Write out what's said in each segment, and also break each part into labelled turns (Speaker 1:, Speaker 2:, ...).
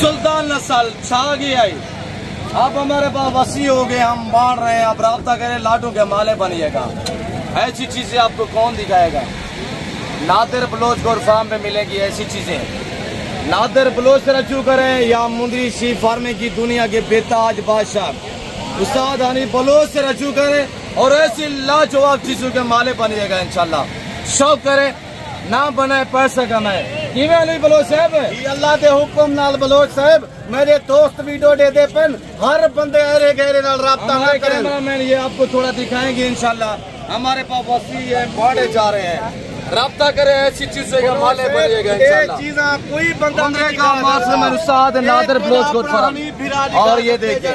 Speaker 1: सुल्तान नस्ल छा गया। अब हमारे पास वसी हो गए, हम बांट रहे हैं। अब राब्ता करें, लाडू के माले बनिएगा। ऐसी चीजें आपको कौन दिखाएगा? नादिर बलोच गोर फार्म पे मिलेगी ऐसी चीजें। नादिर बलोच से रजू करें या मुंदरी शी फार्मिंग की दुनिया के बेताज बादशाह उस्ताद हनी बलोच से रजू करें और ऐसी लाजवाब चीजों के माले बनिएगा इंशाल्लाह। शौक करें, ना बने पैसा कमाए। बलोच साहब
Speaker 2: अल्लाह के हुक्म नाल बलोच साहब मेरे दोस्त वीडियो दे दे पेन हर बंदे अरे गहरे नाल राब्ता ना करें।
Speaker 1: कैमरामैन ये आपको थोड़ा दिखाएंगे इंशाल्लाह। हमारे पास वसी है, बाड़े जा रहे हैं। राब्ता करें, ऐसी चीजों का माले बनिएगा इंशाल्लाह।
Speaker 2: कोई बंदा
Speaker 1: का मासूम उस्ताद नादिर बलोच गोट फार्म। और ये देखिए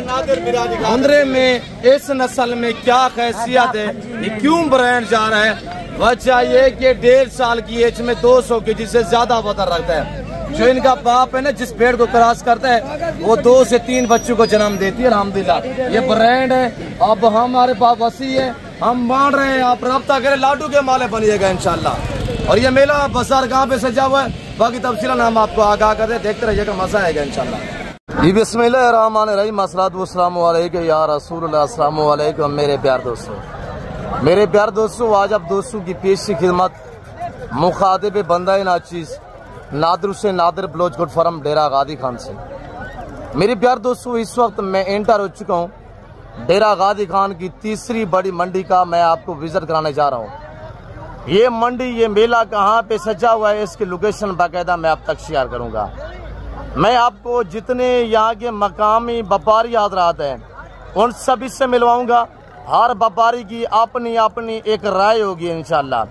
Speaker 1: मुंद्रे में इस नस्ल में क्या खैसियत है, ये क्यों ब्रांड जा रहा है? वजह ये कि 1.5 साल की एज में 200 केजी से ज्यादा वजन रखता है। जो इनका बाप है ना, जिस पेड़ को क्रॉस करता है वो 2 से 3 बच्चों को जन्म देती है अल्हम्दुलिल्लाह। ये ब्रांड है। अब हमारे पास वसी है, हम बांट रहे हैं। आप राब्ता करें, लाडू के माले बनिएगा इंशाल्लाह। और ये मेला बाजार कहाँ पे सजा हुआ है, बाकी तफसीलन हम आपको आगाह कर दे, देखते रहिएगा, मजा आएगा इंशाल्लाह। बिस्मिल्लाहिर्रहमानिर्रहीम, अस्सलातु वस्सलामु अलैका या रसूलल्लाह। अस्सलामु अलैकुम मेरे प्यार दोस्तों। मेरे प्यार दोस्तों, आज आप दोस्तों की पेशी खिदमत मुखातिब बंदा नाचीज नादिर से नादिर बलोच गोट फार्म डेरा गादी खान से। मेरे प्यार दोस्तों, इस वक्त मैं एंटर हो चुका हूँ डेरा गादी खान की तीसरी बड़ी मंडी का। मैं आपको विजिट कराने जा रहा हूँ। ये मंडी, ये मेला कहाँ पे सजा हुआ है, इसकी लोकेशन बाकायदा मैं आप तक शेयर करूँगा। मैं आपको जितने यहाँ के मकामी व्यापारी हजरात हैं उन सभी से मिलवाऊंगा। हर व्यापारी की अपनी अपनी एक राय होगी इंशाल्लाह।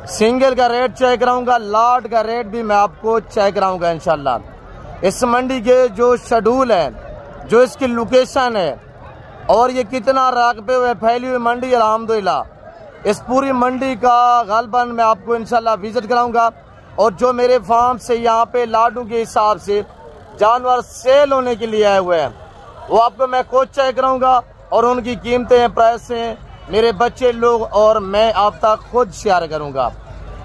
Speaker 1: सिंगल का रेट चेक कराऊंगा, लाट का रेट भी मैं आपको चेक कराऊंगा इंशाल्लाह। इस मंडी के जो शेड्यूल है, जो इसकी लोकेशन है और ये कितना राकबे हुए फैली हुई मंडी अल्हम्दुलिल्लाह, इस पूरी मंडी का गालबन मैं आपको इंशाल्लाह विजिट कराऊंगा। और जो मेरे फार्म से यहाँ पे लाडू के हिसाब से जानवर सेल होने के लिए आए हुए हैं वो आपको मैं खुद चेक कराऊंगा और उनकी कीमतें, प्राइस मेरे बच्चे लोग और मैं आप तक खुद शेयर करूंगा।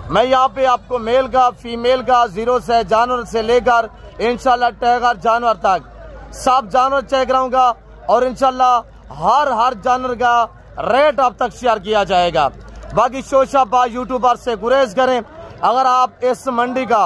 Speaker 1: मैं यहाँ पे आपको मेल का, फीमेल का, 0 से जानवर से लेकर इंशाल्लाह टाइगर जानवर तक सब जानवर चेक कराऊंगा और इंशाल्लाह हर जानवर का रेट आप तक शेयर किया जाएगा। बाकी शोशाबा यूट्यूबर से गुरेज करें। अगर आप इस मंडी का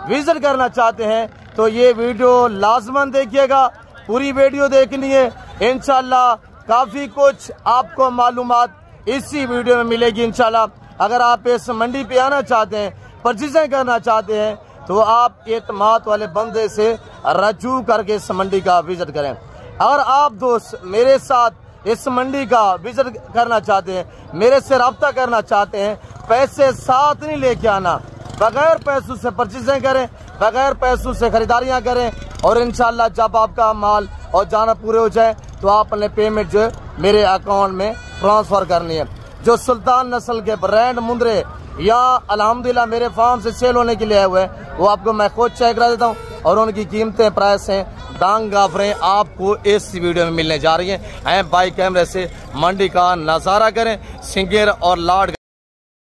Speaker 1: विजिट करना चाहते हैं तो ये वीडियो लाजमन देखिएगा। पूरी वीडियो देखनी है इंशाल्लाह। काफी कुछ आपको मालूमात इसी वीडियो में मिलेगी इंशाल्लाह। अगर आप इस मंडी पे आना चाहते हैं, परचेजिंग करना चाहते हैं तो आप एतमाद वाले बंदे से रजू करके इस मंडी का विजिट करें। अगर आप दोस्त मेरे साथ इस मंडी का विजिट करना चाहते हैं, मेरे से रब्ता करना चाहते हैं, पैसे साथ नहीं लेके आना, बगैर पैसों से परचेजिंग करें, बगैर पैसों से खरीदारियां करें और इंशाल्लाह जब आपका माल और जाना पूरे हो जाए तो आपने पेमेंट जो मेरे अकाउंट में ट्रांसफर करनी है। जो सुल्तान नस्ल के ब्रांड मुंद्रे या अल्हम्दुलिल्लाह मेरे फार्म से सेल होने के लिए आए हुए हैं वो आपको मैं खुद चेक करा देता हूँ और उनकी कीमतें, प्राइस हैं, दांग गाफरें आपको इस वीडियो में मिलने जा रही हैं। बाई कैमरे से मंडी का नजारा करें, सिंगर और लाड।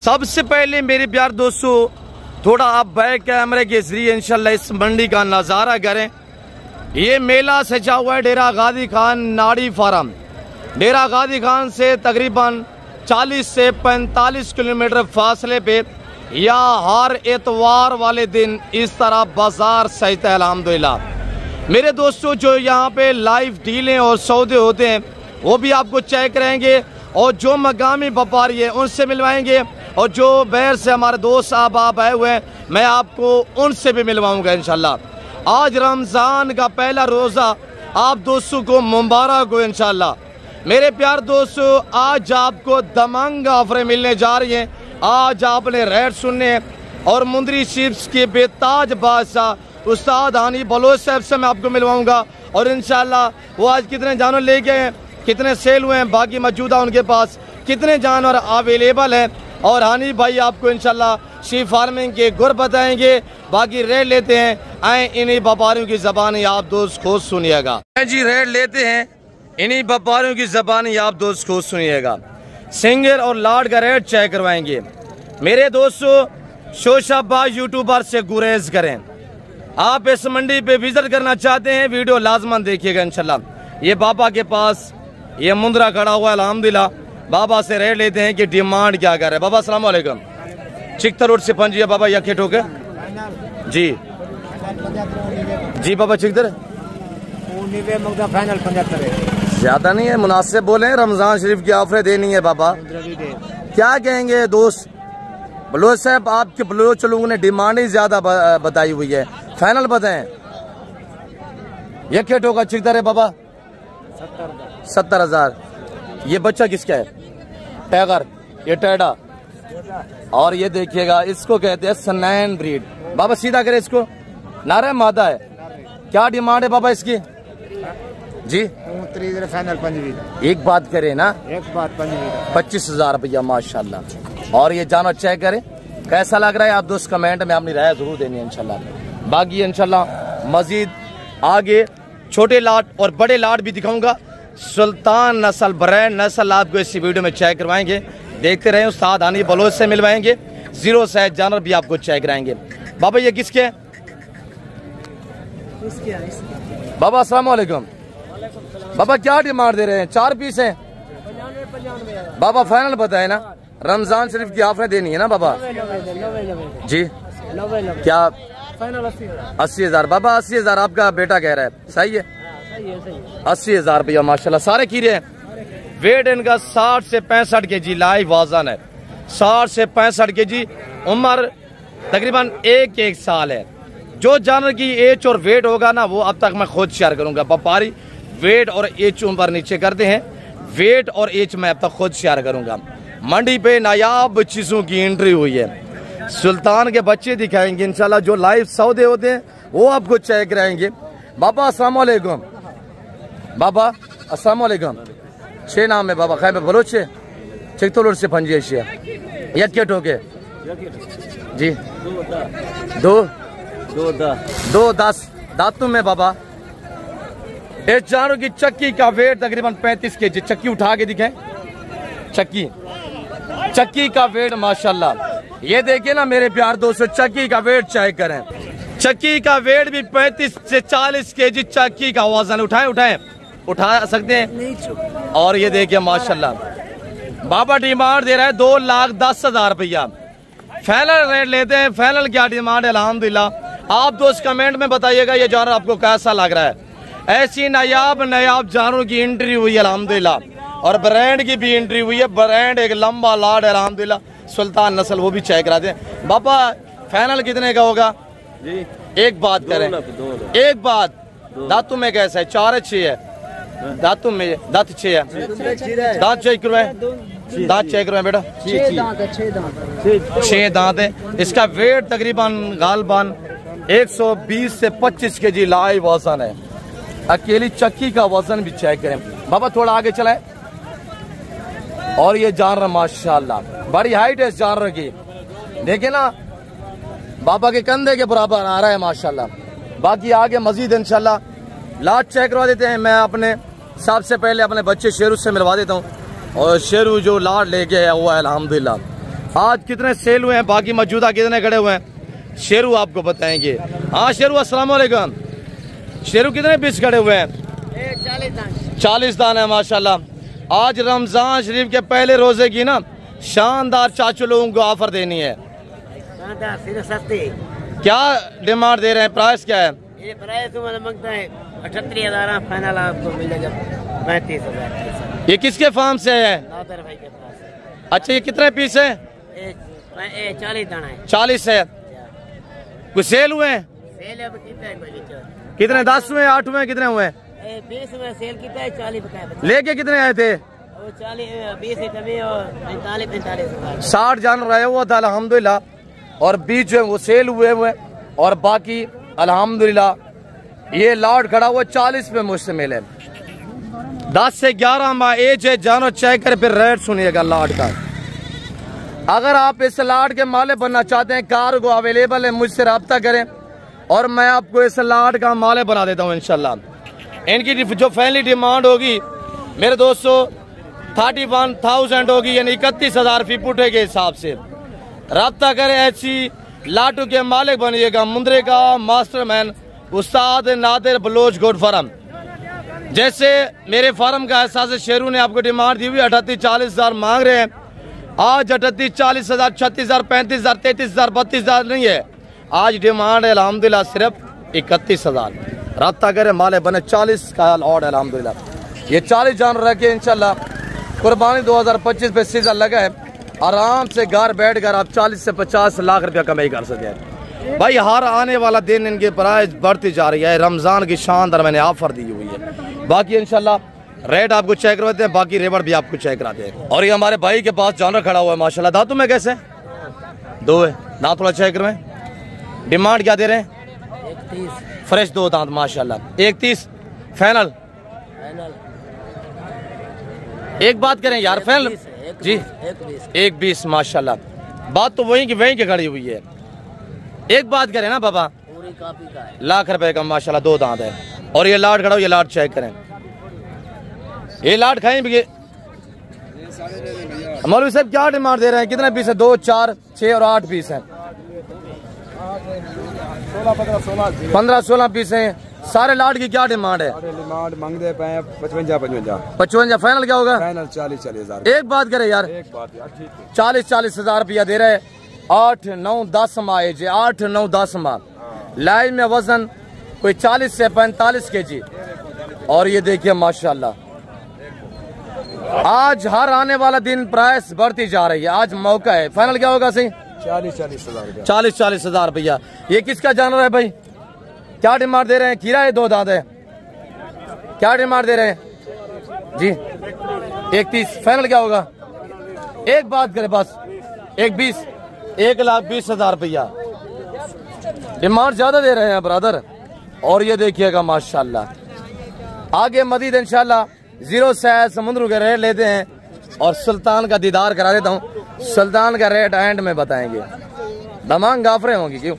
Speaker 1: सबसे पहले मेरे प्यार दोस्तों थोड़ा आप बैक कैमरे के जरिए इंशाल्लाह इस मंडी का नजारा करें। ये मेला सजा हुआ है डेरा गादी खान नाड़ी फार्म। डेरा गादी खान से तकरीबन 40 से 45 किलोमीटर फासले पे या हर एतवार वाले दिन इस तरह बाजार सजता है अल्हम्दुलिल्लाह। मेरे दोस्तों जो यहाँ पे लाइव डीलें और सौदे होते हैं वो भी आपको चेक करेंगे और जो मकामी व्यापारी है उनसे मिलवाएंगे और जो बाहर से हमारे दोस्त साहब आप आए हुए हैं मैं आपको उनसे भी मिलवाऊंगा इंशाल्लाह। आज रमजान का पहला रोजा आप दोस्तों को मुबारक हो इंशाल्लाह। मेरे प्यार दोस्तों आज आपको दमंग ऑफरें मिलने जा रही हैं। आज आपने रेट सुनने और मुंदरी चिप्स के बेताज बादशाह उस्ताद हनी बलोच साहब से मैं आपको मिलवाऊंगा और इंशाल्लाह वो आज कितने जानवर लेके हैं, कितने सेल हुए हैं, बाकी मौजूदा उनके पास कितने जानवर अवेलेबल हैं और हनी भाई आपको इंशाल्लाह शी फार्मिंग के गुर बताएंगे। बाकी रेट लेते हैं, आए इन्हीं व्यापारियों की ज़बानी आप दोस्त खुद सुनिएगा जी। रेट लेते हैं इन्हीं व्यापारियों की ज़बानी आप दोस्त खुद सुनिएगा। सिंगर और लाड का रेट चेक करवाएंगे। मेरे दोस्तों शोशाबाज यूट्यूबर से गुरेज करें। आप इस मंडी पे विजिट करना चाहते हैं, वीडियो लाजमन देखिएगा इंशाल्लाह। ये बाबा के पास ये मुंद्रा खड़ा हुआ है, अल्हम्दुलिल्लाह। बाबा से रेट लेते हैं कि डिमांड क्या कर रहे हैं। बाबा अस्सलाम वालेकुम। चिकता रोड से पंजिया बाबा यखे ठोके जी जी बाबा चिकदर ज्यादा नहीं है, मुनासिब बोले। रमजान शरीफ की ऑफर देनी है बाबा, क्या कहेंगे दोस्त? बलोच साहब आपके बलोच लोगों ने डिमांड ही ज्यादा बताई हुई है, फाइनल बताएं। यखे ठोका चिकदर है बाबा 70,000। ये बच्चा किसका है? टाइगर, ये टैडा। और ये देखिएगा इसको कहते हैं सनैन ब्रीड। बाबा सीधा करे इसको, नारा मादा है। क्या डिमांड है बाबा इसकी जी? एक बात करे ना,
Speaker 2: एक बात
Speaker 1: 25,000 रुपया माशाल्लाह। और ये जानवर चेक करे कैसा लग रहा है, आप दोस्त कमेंट में अपनी राय जरूर देनी है इंशाल्लाह। बाकी इंशाल्लाह मजीद आगे छोटे लाट और बड़े लाट भी दिखाऊंगा। सुल्तान नस्ल ब्रांड नस्ल आपको इस वीडियो में चेक करवाएंगे, देखते रहे। उस्ताद हानी बलोच से मिलवाएंगे, जीरो साइज जानवर भी आपको चेक कराएंगे। बाबा ये किसके है? बाबा अस्सलाम वालेकुम। बाबा क्या डिमांड दे रहे हैं? 4 पीस हैं बाबा, फाइनल बताए ना। रमजान शरीफ की ऑफर देनी है ना बाबा जी? क्या 80,000 बाबा? 80,000 आपका बेटा कह रहा है, सही है? 80,000 रुपया माशाल्लाह। सारे कीड़े हैं। वेट इनका 60 से 65 kg लाइव वजन है, 60 से 65 kg। उम्र तकरीबन 1 साल है। जो जानवर की एज और वेट होगा ना वो अब तक मैं खुद शेयर करूंगा। व्यापारी वेट और एज ऊपर नीचे करते हैं, वेट और एज मैं अब तक खुद शेयर करूंगा। मंडी पे नायाब चीजों की एंट्री हुई है। सुल्तान के बच्चे दिखाएंगे इंशाल्लाह, जो लाइव सौदे होते हैं वो आपको चेक कराएंगे। बाबा अस्सलाम वालेकुम। बाबा अस्सलाम वालेकुम। 6 नाम है बाबा, खैर बलोच से चिकतोड़ से पंजी एशिया यके ठोके जी 2-10 दातुम में बाबा। इस जानवर की चक्की का वेट तकरीबन 35 kg। चक्की उठा के दिखाएं, चक्की का वेट माशाल्लाह। ये देखिए ना मेरे प्यार दोस्तों, चक्की का वेट चेक करें। चक्की का वेट भी 35 से 40 kg चक्की का वजन। उठा सकते हैं। और ये देखिए माशाल्लाह बाबा डिमांड दे रहा है 2,10,000 रुपया। फाइनल रेट लेते हैं। फाइनल क्या डिमांड है अल्हम्दुलिल्लाह। आप दोस्त कमेंट में बताइएगा ये जानवर आपको कैसा लग रहा है। ऐसी नायाब जानवरों की एंट्री हुई है अल्हम्दुलिल्लाह, और ब्रांड की भी एंट्री हुई है। ब्रांड एक लंबा लाड है अल्हम्दुलिल्लाह, सुल्तान नस्ल, वो भी चेक कराते हैं। बाबा फाइनल कितने का होगा जी? एक बात करें, एक बात। दातु में कैसा है? 4 है 6 है? दातु में दांत 6 है। दांत चेक करवाए, दांत चेक करवाए बेटा। 6 दांत है। इसका वेट तकरीबन गालबान 120 से 25 kg लाइव वजन है। अकेली चक्की का वजन भी चेक करें। बाबा थोड़ा आगे चलाए। और ये जानवर माशाल्लाह बड़ी हाइट है इस जानवर की, देखे ना बाबा के कंधे के बराबर आ रहा है माशाल्लाह। बाकी आगे मजीद इंशाल्लाह लाट चेक करवा देते हैं। मैं अपने सबसे पहले अपने बच्चे शेरू से मिलवा देता हूँ, और शेरू जो लाट लेके आया हुआ है अल्हम्दुलिल्लाह। आज कितने सेल हुए हैं, बाकी मौजूदा कितने खड़े हुए हैं, शेरू आपको बताएंगे। हाँ शेरू अस्सलाम वालेकुम। शेरू कितने पीस खड़े हुए हैं? 40 दाना है माशाल्लाह। आज रमजान शरीफ के पहले रोजे की ना शानदार चाचू लोगों को ऑफर देनी है। क्या डिमांड दे रहे हैं, प्राइस क्या है?
Speaker 3: ये प्राइस मांगता है 38,000, फाइनल आपको मिलेगा 35,000।
Speaker 1: ये किसके फार्म से है?
Speaker 3: नादर भाई के पास।
Speaker 1: अच्छा ये कितने पीस है?
Speaker 3: 40 दाना है।
Speaker 1: 40 है। कुछ सेल हुए हैं?
Speaker 3: सेल अब
Speaker 1: कितने 10 हुए, 8 हुए, कितने हुए?
Speaker 3: 20 में सेल कितना है? 40 बताया।
Speaker 1: लेके कितने आए थे?
Speaker 3: वो 40 20 कमी और 45
Speaker 1: 60 जानवर आया हुआ था अल्हम्दुलिल्लाह, और बीच में वो सेल हुए और बाकी अल्हम्दुलिल्लाह ये लाट खड़ा हुआ 40 पे मुश्तमिल है। 10 से 11 माह एज है जानवर चेक कर, फिर रेट सुनिएगा लाट का। अगर आप इस लाट के मालिक बनना चाहते हैं, कार्गो अवेलेबल है, मुझसे रब्ता करें और मैं आपको इस लाट का मालिक बना देता हूँ इंशाल्लाह। इनकी जो फैमिली डिमांड होगी मेरे दोस्तों 31,000 होगी, यानी 31,000 फी पुटे के हिसाब से। रब्ता करें। ऐसी लाटू के मालिक बनिएगा। मुंद्रे का मास्टरमैन उस्ताद नादिर बलोच गोट फार्म। जैसे मेरे फार्म का एहसास शेरू ने आपको डिमांड दी हुई 38-40 मांग रहे हैं। आज 38-40 36,000 35,000 33,000 32,000 नहीं है। आज डिमांड है अल्हम्दुलिल्लाह सिर्फ 31,000। रब्ता करे माले बने 40 का ऑर्डर अल्हम्दुलिल्लाह। ये 40 जानवर रखे इंशाल्लाह। कुर्बानी 2025 पे सीजन लगा है। आराम से घर बैठ कर आप 40 से 50 लाख रुपया कमाई कर सकते हैं भाई। हर आने वाला दिन इनकी प्राइस बढ़ती जा रही है। रमजान की शानदार मैंने ऑफर दी हुई है। बाकी इंशाल्लाह रेट आपको चेक करवाते हैं, बाकी रेवड़ भी आपको चेक कराते हैं। और ये हमारे भाई के पास जानवर खड़ा हुआ है माशाल्लाह। दांतों में कैसे 2 है, दांत थोड़ा चेक करवाएं। डिमांड क्या दे रहे हैं?
Speaker 3: 31
Speaker 1: फ्रेश 2 दांत माशाल्लाह। 31 फाइनल। एक बात करें यार फाइनल जी 120 माशाल्लाह। बात तो वही की खड़ी हुई है। एक बात करें ना बाबा,
Speaker 3: पूरी कॉपी का है।
Speaker 1: लाख रुपए का माशाल्लाह 2 दांत है। और ये लाट खड़ा हो, ये लाट चेक करें। ये लाट खाएं भी। मौलवी साहब क्या डिमांड दे रहे हैं? कितने पीस है? 2 4 6 और 8 पीस है। 15-16 पीस है। सारे लाट की क्या डिमांड है?
Speaker 2: डिमांड मांगते पे 55
Speaker 1: फाइनल क्या होगा?
Speaker 2: फाइनल 40 हज़ार।
Speaker 1: एक बात करे यार,
Speaker 2: एक बात यार, ठीक है।
Speaker 1: 40 हज़ार रुपया दे रहे। 8 9 10 माह एज, 8 9 10 माह। लाइन में वजन कोई 40 से 45 केजी। और ये देखिए माशाल्लाह आज हर आने वाला दिन प्राइस बढ़ती जा रही है। आज मौका है। फाइनल क्या होगा सही?
Speaker 2: 40 हज़ार।
Speaker 1: 40 हज़ार रुपया। ये किसका जानवर है भाई? क्या डिमांड दे रहे हैं? खीरा है, 2 दांत है। क्या डिमांड दे रहे हैं जी? 31 फाइनल क्या होगा? एक बात करे बस 120 1,20,000 रुपया। डिमांड ज्यादा दे रहे हैं ब्रदर। और ये देखिएगा माशाल्लाह आगे मजीद इंशाल्लाह 0 से समुद्र के रेट लेते हैं और सुल्तान का दीदार करा देता हूँ। सुल्तान का रेट एंड में बताएंगे। दमांग गाफरे होंगी क्यों।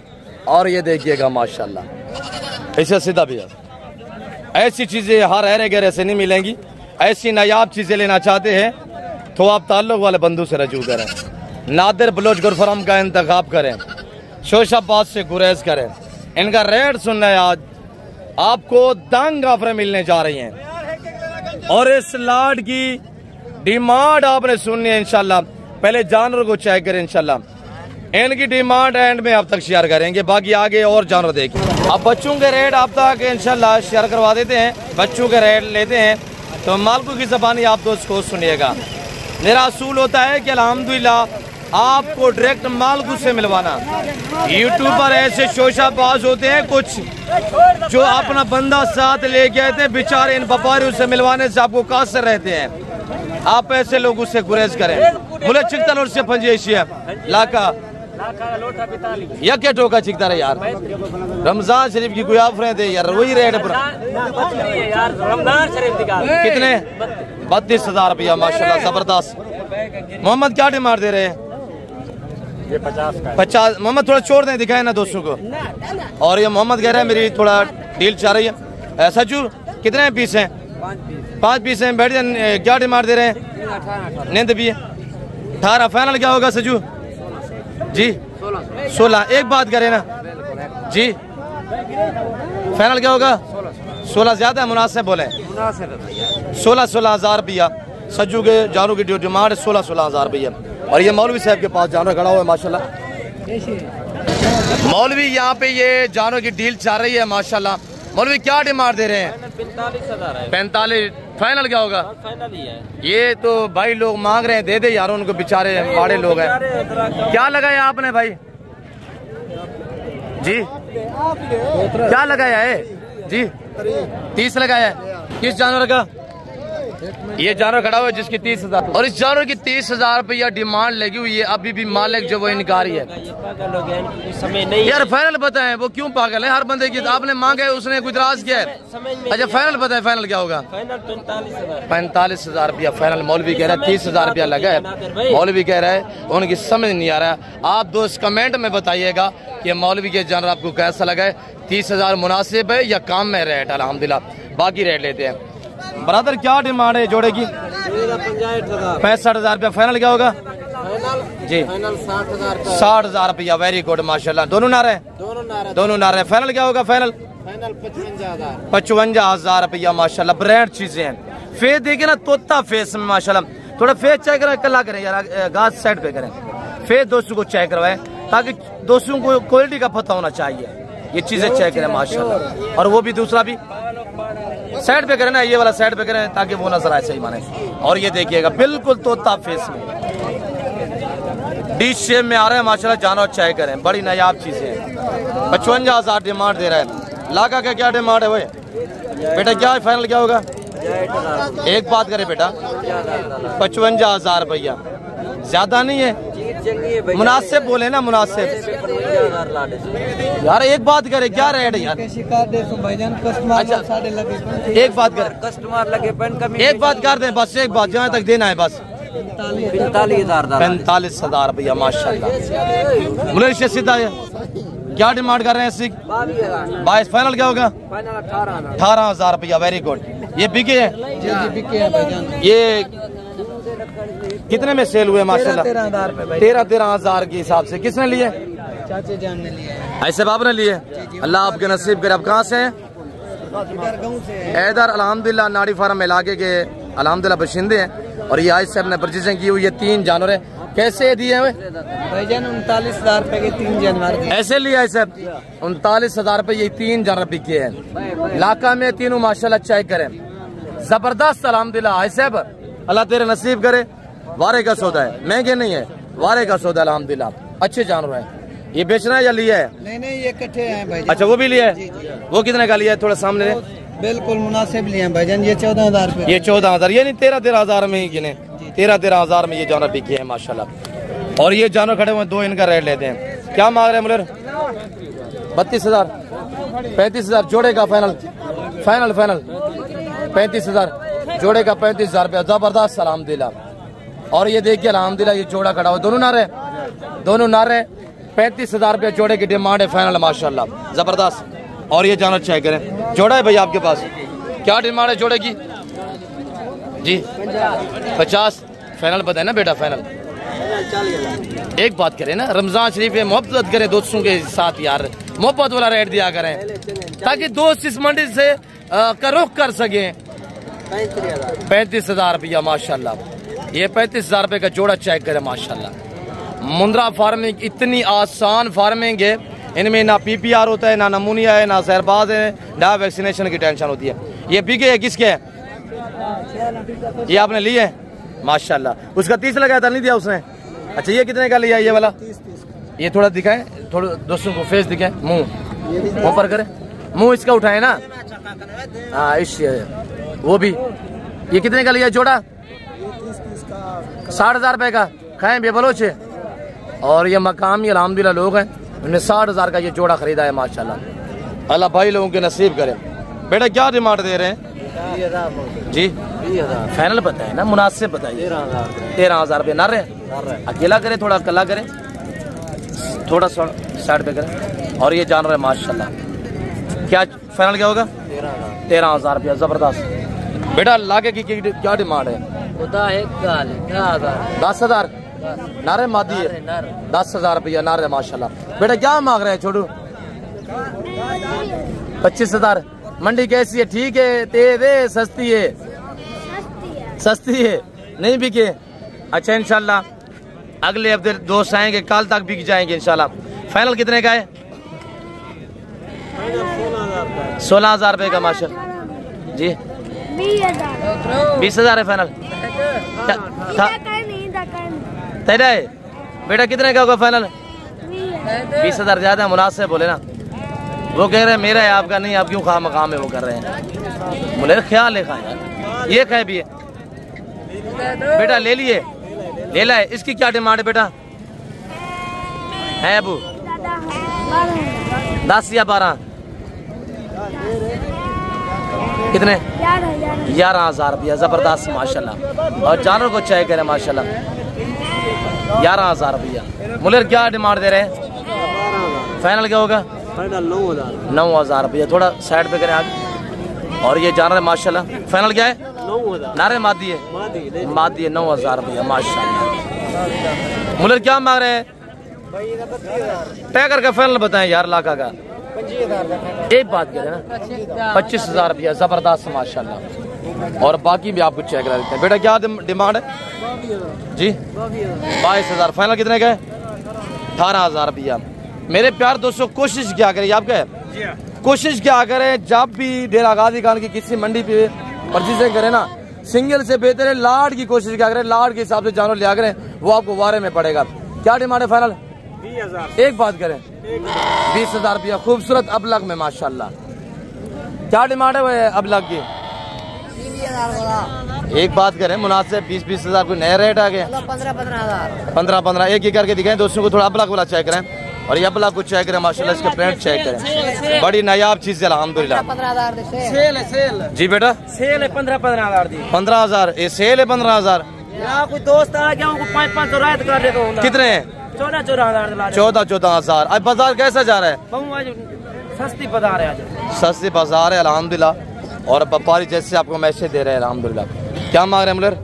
Speaker 1: और ये देखिएगा माशाल्लाह ऐसे सीधा भी है। ऐसी चीजें हर अरे गहरे से नहीं मिलेंगी। ऐसी नायाब चीजें लेना चाहते हैं तो आप ताल्लुक वाले बंधु से रजू करें। नादिर बलोच गोट फार्म का इंतखाब करें। शोशाबाद से गुरेज करें। इनका रेट सुनना है। आज आपको दंग ऑफरें मिलने जा रही हैं। और इस लाट की डिमांड आपने सुननी है इंशाल्लाह। पहले जानवर को चेक करें इंशाल्लाह। इनकी डिमांड एंड में आप तक शेयर करेंगे। बाकी आगे और जानवर देखिए। अब बच्चों के रेट आप तक इंशाल्लाह शेयर करवा देते हैं। बच्चों के रेट लेते हैं तो मालिकों की ज़बानी आप दोस्त को सुनिएगा। मेरा असूल होता है कि अल्हम्दुलिल्लाह आपको डायरेक्ट मालिकों से मिलवाना। यूट्यूबर ऐसे शोशाबाज होते हैं कुछ जो अपना बंदा साथ लेके आते हैं, बेचारे इन व्यापारियों से मिलवाने से आपको कासर रहते हैं। आप ऐसे लोगों से गुरेज करें। बोले चिकता और से पंजेशिया लाका या क्या टोका चिकता रहे यार। रमजान शरीफ की कोई ऑफरें दे यार। वही रेट पर कितने? 32,000 रुपया माशाल्लाह जबरदस्त। मोहम्मद क्या डिमांड दे रहे हैं?
Speaker 2: ये
Speaker 1: 50। मोहम्मद थोड़ा छोड़ दें, दिखाए ना दोस्तों को। और ये मोहम्मद कह रहा है मेरी थोड़ा डील चल रही है। सचू कितने पीस हैं? 5 पीस हैं। बैठ जाए। क्या डिमांड दे रहे हैं? नींद भी है। 18 फाइनल क्या होगा सचू जी? 16। एक बात करें ना जी, फाइनल क्या होगा? 16 ज्यादा है, मुनासिब बोले। 16 हज़ार रुपया सज्जू के जानू की डिमांड 16 हज़ार रुपया। और ये मौलवी साहब के पास जानवर खड़ा हुआ है माशाल्लाह। मौलवी यहाँ पे ये जानवर की डील चल रही है माशाल्लाह। मौलवी क्या डिमांड दे रहे हैं? 45 फाइनल क्या होगा?
Speaker 3: फाइनल ही है।
Speaker 1: ये तो भाई लोग मांग रहे हैं, दे दे यार उनको, बेचारे बड़े लोग हैं। क्या लगाया आपने भाई जी? क्या लगाया है जी? 30 लगाया है। किस जानवर का? ये जानवर खड़ा हुआ है जिसकी 30,000। और इस जानवर की 30,000 रुपया डिमांड लगी हुई है। अभी भी मालिक जो वो इनकारी है।
Speaker 3: समय नहीं
Speaker 1: यार फाइनल बताएं वो क्यों पागल है? हर बंदे की आपने मांगा है, उसने कुछ इतराज किया है। अच्छा फाइनल बताएं, फाइनल क्या होगा? 45,000 रुपया फाइनल। मौलवी कह रहा है 30,000 रुपया लगा है। मौलवी कह रहा है उनकी समझ नहीं आ रहा। आप दोस्त कमेंट में बताइएगा कि मौलवी के जानवर आपको कैसा लगा है। 30,000 मुनासिब है या काम में रेट? अल्हम्दुलिल्लाह बाकी रेट लेते हैं। ब्रदर क्या डिमांड है जोड़े की? 65,000 रुपया फाइनल क्या होगा? जी
Speaker 3: फाइनल 60,000
Speaker 1: 60,000 रुपया। वेरी गुड माशाल्लाह। दोनों नारे दोनों नारे। फाइनल क्या होगा? फाइनल 55,000 रुपया माशाल्लाह। ब्रांड चीजें हैं। फेस देखिए ना, तोता फेस में माशाल्लाह। थोड़ा फेस चेक करें, कला करें यार, गाज साइड पे करें। फेस दोस्तों को चेक करवाएं ताकि दोस्तों को क्वालिटी का पता होना चाहिए। ये चीजें चेक करें माशाल्लाह। और वो भी दूसरा भी साइड पे करें ना, ये वाला साइड पे करें ताकि वो नजर आए सही माने। और ये देखिएगा बिल्कुल तोता फेस में, डी शेप में आ रहे हैं माशाल्लाह। जानवर चेक करें, बड़ी नायाब चीजें हैं। 55,000 डिमांड दे रहा है। लाका का क्या डिमांड है? वो बेटा क्या है फाइनल क्या होगा? एक बात करे बेटा, 55,000 रुपया ज्यादा नहीं है? मुनासिब बोले ना, मुनासिब यार। एक बात करे, क्या रेट है यार? अच्छा एक बात करे,
Speaker 3: कस्टमर लगे पेन कमी।
Speaker 1: एक बात कर दे बस, एक बात जहाँ तक देना है बस। 45,000 रुपया माशाल्लाह। मुझे सीधा है। क्या डिमांड कर रहे हैं? 22। फाइनल क्या होगा? 18,000 रुपया। Very good. ये बिके है?
Speaker 2: जी बिके है भाईजान।
Speaker 1: ये कितने में सेल हुए माशाल्लाह? 13,000 के हिसाब से। किसने लिए?
Speaker 2: चाचे जान ने लिए।
Speaker 1: ऐसे बाप ने लिए? अल्लाह आपके नसीब करे। आप कहाँ से हैं? इधर अल्हम्दुलिल्लाह नाड़ी फार्म इलाके के अल्हम्दुलिल्लाह बशिंदे हैं। और ये आज से अपने परचेजिंग की हुई ये 3 जानवर है। कैसे दिए हुए
Speaker 2: भाईजान? 39,000 रुपए के 3 जानवर।
Speaker 1: ऐसे लिया है सब? 39,000 रुपए ये 3 जानवर बिके हैं। इलाका में तीनों माशाल्लाह चेक करें, जबरदस्त अल्हम्दुलिल्लाह। ऐसे अल्लाह तेरे नसीब करे। वारे का सौदा है, महंगे नहीं है, वारे का सौदा अल्हम्दुलिल्लाह। अच्छे जानवर है। ये बेचना है या लिया है?
Speaker 2: नहीं ये इकट्ठे हैं भाईजान।
Speaker 1: अच्छा वो भी लिया है? वो कितने का लिया है? थोड़ा सामने दे।
Speaker 2: बिल्कुल मुनासिब लिए हैं भाईजान। ये 14,000 रुपए।
Speaker 1: ये 14,000, ये नहीं 13,000 में ही गिने। 13,000 में ये जानवर बिके हैं माशाल्लाह। और ये जानवर खड़े हुए 2 इनका रेट लेते हैं। क्या मांग रहे हैं मुलर? 32,000। 35,000 जोड़े का फाइनल। 35,000 जोड़े का 35,000 रुपया। जबरदस्त अल्हम्दुलिल्लाह। और ये देखिए अल्हम्दुलिल्लाह ये जोड़ा खड़ा हुआ। दोनों नारे 35,000 रुपया जोड़े की डिमांड है फाइनल माशाल्लाह। जबरदस्त। और ये जानवर चेक करें, जोड़ा है भैया आपके पास? क्या डिमांड है जोड़े की? जी 50। फाइनल बताए ना बेटा? फाइनल। एक बात करें ना, रमजान शरीफ है, मोहब्बत करें दोस्तों के साथ यार। मोहब्बत वाला रेट दिया करें ताकि दोस्त इस मंडी से का रुख कर सके। 35,000 रुपया माशाल्लाह। ये 35,000 रुपये का जोड़ा चेक करें माशाल्लाह। मुंद्रा फार्मिंग इतनी आसान फार्मिंग है, इनमें ना PPR होता है, ना नमूनिया है, ना सहरबाज है, ना वैक्सीनेशन की टेंशन होती है। ये बिके है किसके है? ये आपने लिए है माशाल्लाह। उसका 30 लगाया था, नहीं दिया उसने? अच्छा ये कितने का लिया ये वाला? 30। ये थोड़ा दिखाए, थोड़ा दोस्तों को फेस दिखाए, मुंह ऊपर करे, मुंह इसका उठाए ना। हाँ इस वो भी। ये कितने का लिया जोड़ा? 60,000 रुपए का। खाएं बेबलोच है। और ये मकामी अल्हम्दुलिल्लाह लोग हैं, उन्हें 60,000 का ये जोड़ा खरीदा है माशाल्लाह। अल्लाह भाई लोगों के नसीब करे। बेटा क्या डिमांड दे रहे हैं? जी 20,000। फाइनल बताए ना, मुनासिब बताइए। 13,000 रुपये। ना रहे अकेला करे, थोड़ा अकेला करे, थोड़ा साइड पे करे। और ये जान रहे माशाल्लाह। क्या फाइनल क्या होगा? 13,000 रुपया। जबरदस्त। बेटा लागे की क्या डिमांड है? 10,000 नारे मादी है। 10,000 रुपया नारे माशाल्लाह। बेटा क्या मांग रहे हैं छोटू? 25,000। मंडी कैसी है? ठीक है, तेज है, सस्ती है? सस्ती है, नहीं बिके? अच्छा इंशाल्लाह अगले हफ्ते दोस्त आएंगे, कल तक बिक जाएंगे इंशाल्लाह। फाइनल कितने का है? 16,000 रुपये का माशाल्लाह। जी 20,000 है फाइनल। तेरा है बेटा? कितने का होगा फाइनल? 20,000 ज्यादा मुनासिब बोले ना। वो कह रहे हैं मेरा है, आपका नहीं, आप क्यों खा मकाम में वो कर रहे हैं? बोले ख्याल है खाए ये खाए भी है। बेटा ले लिए, ले लाए। इसकी क्या डिमांड है बेटा? है अबू 10 या 12? कितने? 11,000 रुपया। जबरदस्त माशाल्लाह। और जानवर को चेक करें माशाल्लाह। 11,000 रुपया। मुलेर क्या डिमांड दे रहे हैं? फाइनल क्या होगा? 9,000 रुपया। थोड़ा साइड पे करें आगे। और ये जान रहे माशाल्लाह। फाइनल क्या है? 9,000 नारे मादी है। मादी है 9,000 रुपया माशाल्लाह। मुल्हर क्या मांग रहे हैं? तय करके फाइनल बताएं यार लाका का। एक बात करें ना 25,000 रुपया जबरदस्त माशाल्लाह। और बाकी भी आपको चेक करा देते हैं। बेटा क्या डिमांड है जी? 22,000। फाइनल कितने का? 18,000 रुपया। मेरे प्यार दोस्तों कोशिश क्या करें, आप क्या कोशिश क्या करें, जब भी डेरा गाजी खान की किसी मंडी पे परचेजिंग करें ना, सिंगल से बेहतर है लाड की कोशिश क्या करें, लाड के हिसाब से जानवर लिया करें, वो आपको वारे में पड़ेगा। क्या डिमांड है फाइनल?
Speaker 2: 20,000।
Speaker 1: एक बात करें 20,000 रुपया खूबसूरत अबलग में माशाल्लाह। क्या डिमांड है वो अबलग की?
Speaker 3: 30,000।
Speaker 1: एक बात करें मुनासिब 20,000 कोई नया रेट आ गया?
Speaker 3: 15,000।
Speaker 1: 15 एक ही करके दिखाएं दोस्तों को। थोड़ा अबलग वाला चेक करें और ये अबलग को चेक करें माशाल्लाह। इसके प्रिंट चेक करें, बड़ी नायाब चीज है अल्हम्दुलिल्लाह।
Speaker 3: 15,000
Speaker 2: सेल
Speaker 1: जी बेटा
Speaker 2: सेल है 15,000 दी।
Speaker 1: 15,000 ये सेल है 15,000।
Speaker 3: यहाँ कोई दोस्त आ गया उनको 500 रायत कर दे दो।
Speaker 1: कितने हैं?
Speaker 3: 14,000।
Speaker 1: 14,000। अब बाजार कैसा जा रहा है?
Speaker 3: सस्ती बाजार है।
Speaker 1: सस्ती बाजार है अल्हम्दुलिल्लाह। और व्यापारी जैसे आपको मैसेज दे रहे हैं अल्हम्दुलिल्लाह। क्या मांग रहे हैं मुल्हर?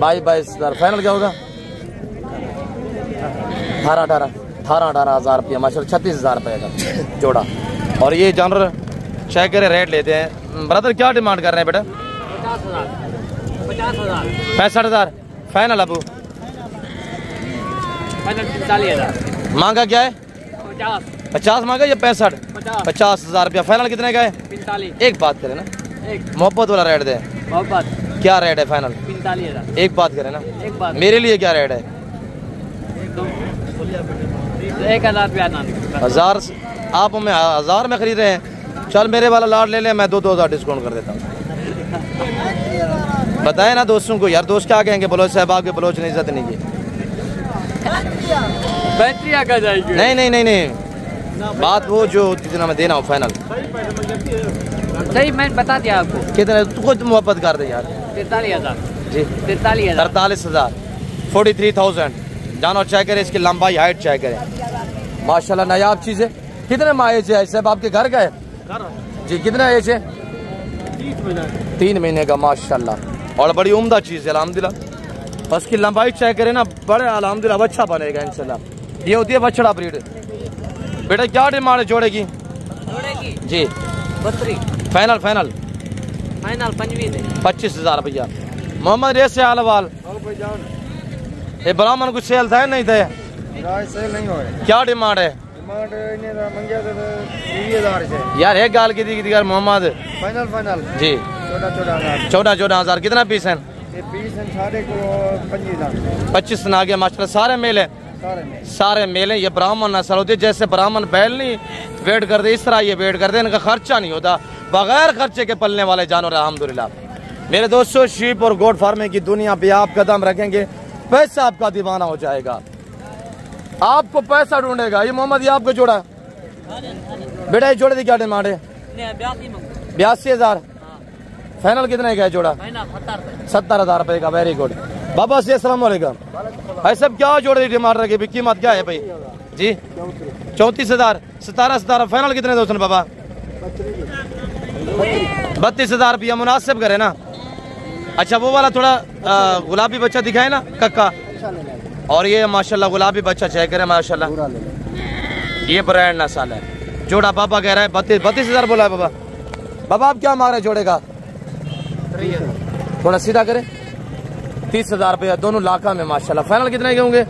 Speaker 1: 22,000। फाइनल क्या होगा? 18,000 रुपया माशाल्लाह। 36,000 रुपये का जोड़ा। और ये जानवर चेक करे रेट लेते हैं। ब्रदर क्या डिमांड कर रहे हैं बेटा?
Speaker 3: 50,000।
Speaker 1: 65,000। फाइनल अबू?
Speaker 3: 45,000।
Speaker 1: मांगा क्या है? 50 मांगा या 65?
Speaker 3: 50।
Speaker 1: 50,000 रुपया। फाइनल कितने का है?
Speaker 3: 45।
Speaker 1: एक बात करें ना, मोहब्बत वाला रेट दे।
Speaker 3: मोहब्बत
Speaker 1: क्या रेट है फाइनल?
Speaker 3: 45,000।
Speaker 1: एक बात करें ना,
Speaker 3: एक बात
Speaker 1: मेरे लिए क्या रेट है?
Speaker 3: 1,000 रुपया।
Speaker 1: 1000 आप हमें 1000 में खरीद रहे हैं। चल मेरे वाला लाट ले ले, मैं 2,000 डिस्काउंट कर देता हूँ। बताए ना दोस्तों को यार, दोस्त क्या कहेंगे? बलोच साहब के बलोच ने इज्जत नहीं की।
Speaker 3: बैटरी आकर जाएगी।
Speaker 1: नहीं बात वो जो जितना मैं देना हूँ फाइनल।
Speaker 3: सही मैं बता दिया आपको।
Speaker 1: कितने तू खुद मोहब्बत कर दे यार।
Speaker 3: 43,000
Speaker 1: जी
Speaker 3: 43,000।
Speaker 1: 43,000। 43,000। जानो चेक करें, इसकी लंबाई हाइट चेक करें माशाल्लाह नायाब चीज है। कितने माह एज है साहब आपके घर का है जी? कितना एज है? 3 महीने का माशाल्लाह। और बड़ी उम्दा चीज है अल्हम्दुलिल्लाह। बस की लंबाई चेक करें ना, बड़े अल्हम्दुलिल्लाह बच्चा बनेगा इंशाल्लाह। ये होती है बछड़ा ब्रीड। बेटा क्या डिमांड है जोड़े की? जी
Speaker 3: 32।
Speaker 1: फाइनल
Speaker 3: 25,000
Speaker 1: रुपया। मोहम्मद रेसे आलवाल ये ब्राह्मण कुछ सेल था नहीं थे?
Speaker 2: सेल नहीं हो रहा।
Speaker 1: क्या डिमांड है?
Speaker 2: डिमांड इन्हें मंगिया तो 20,000 से
Speaker 1: यार एक गाल की थी यार मोहम्मद
Speaker 2: फाइनल
Speaker 1: जी
Speaker 2: 14,000।
Speaker 1: 14,000। कितना पीस है?
Speaker 2: ये 20 है साढ़े को 25,000।
Speaker 1: 25 ना गया माशाल्लाह। सारे मेल है? सारे मेल है। ये ब्राह्मण नस्ल होती है। जैसे ब्राह्मण बैल नहीं वेट करते, इस तरह ये वेट करते हैं। इनका खर्चा नहीं होता, बगैर खर्चे के पलने वाले जानवर अल्हम्दुलिल्लाह। मेरे दोस्तों शीप और गोट फार्मिंग की दुनिया पे आप कदम रखेंगे, पैसा आपका दीवाना हो जाएगा, आपको पैसा ढूंढेगा। ये मोहम्मद ये आपको जोड़ा बेटा, ये जोड़े की क्या डिमांड है? 82,000। फाइनल कितने का है जोड़ा? 70,000 रुपए का। वेरी गुड बाबा से अस्सलाम वालेकुम। भाई सब क्या जोड़े की डिमांड रखी? कीमत क्या है भाई जी? 34,000। 17,000। फाइनल कितने दोस्तों बाबा? 32,000 रुपया। मुनासिब करे ना। अच्छा वो वाला थोड़ा गुलाबी बच्चा दिखाए ना कक्का। और ये माशाल्लाह गुलाबी बच्चा चेक करे माशाल्लाह। ये ब्रांड नस्ल है। जोड़ा बाबा कह रहा है 32,000 बोला है बाबा। बाबा आप क्या मांग रहे जोड़े का? थोड़ा सीधा करे। 30,000 रुपया दोनों लाखा में माशाल्लाह। फाइनल कितने के होंगे?